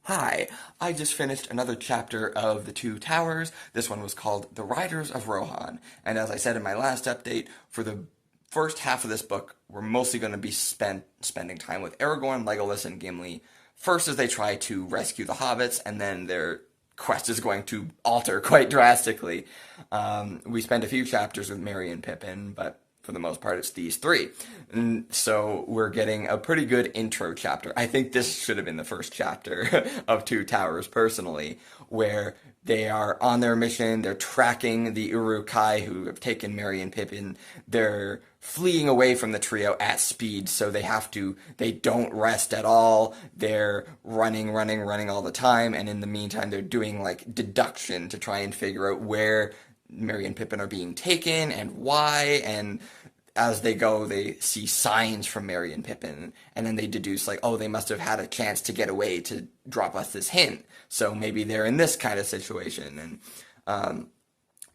Hi, I just finished another chapter of The Two Towers. This one was called The Riders of Rohan. And as I said in my last update, for the first half of this book, we're mostly going to be spending time with Aragorn, Legolas, and Gimli. First, as they try to rescue the hobbits, and then their quest is going to alter quite drastically. We spent a few chapters with Merry and Pippin, but for the most part, it's these three. And so we're getting a pretty good intro chapter. I think this should have been the first chapter of Two Towers, personally, where they are on their mission. They're tracking the Uruk-hai who have taken Merry and Pippin. They're fleeing away from the trio at speed, so they don't rest at all. They're running all the time, and in the meantime, they're doing like deduction to try and figure out where Merry and Pippin are being taken and why, and as they go, they see signs from Merry and Pippin, and then they deduce like, oh, they must have had a chance to get away to drop us this hint. So maybe they're in this kind of situation, and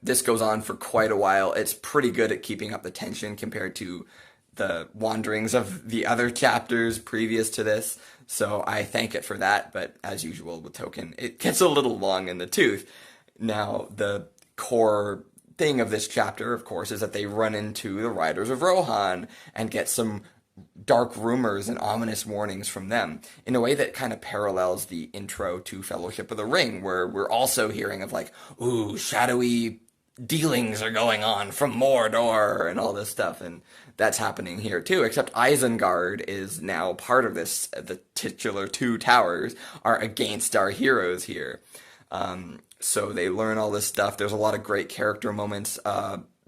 this goes on for quite a while. It's pretty good at keeping up the tension compared to the wanderings of the other chapters previous to this. So I thank it for that, but as usual with Tolkien, it gets a little long in the tooth. Now, the core thing of this chapter, of course, is that they run into the Riders of Rohan and get some dark rumors and ominous warnings from them in a way that kind of parallels the intro to Fellowship of the Ring, where we're also hearing of like, ooh, shadowy dealings are going on from Mordor and all this stuff, and that's happening here too, except Isengard is now part of this. The titular Two Towers are against our heroes here. So they learn all this stuff. There's a lot of great character moments.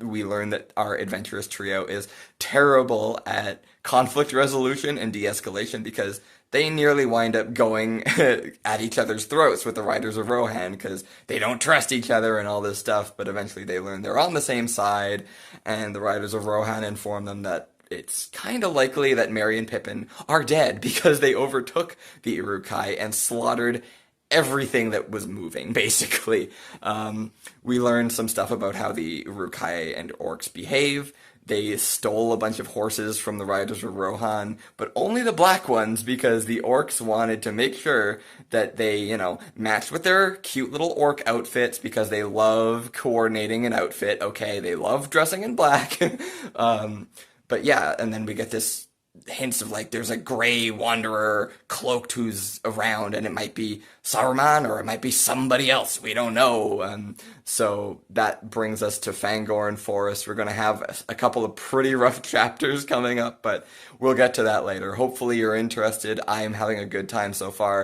We learn that our adventurous trio is terrible at conflict resolution and de-escalation because they nearly wind up going at each other's throats with the Riders of Rohan because they don't trust each other and all this stuff, but eventually they learn they're on the same side, and the Riders of Rohan inform them that it's kind of likely that Merry and Pippin are dead because they overtook the Uruk-hai and slaughtered everything that was moving, basically. We learned some stuff about how the Uruk-hai and orcs behave. They stole a bunch of horses from the Riders of Rohan, but only the black ones because the orcs wanted to make sure that they, matched with their cute little orc outfits because they love coordinating an outfit. Okay, they love dressing in black. But yeah, and then we get this hints of like there's a gray wanderer cloaked who's around, and it might be Saruman or it might be somebody else. We don't know. So that brings us to Fangorn Forest. We're going to have a couple of pretty rough chapters coming up, but we'll get to that later. Hopefully you're interested. I am having a good time so far.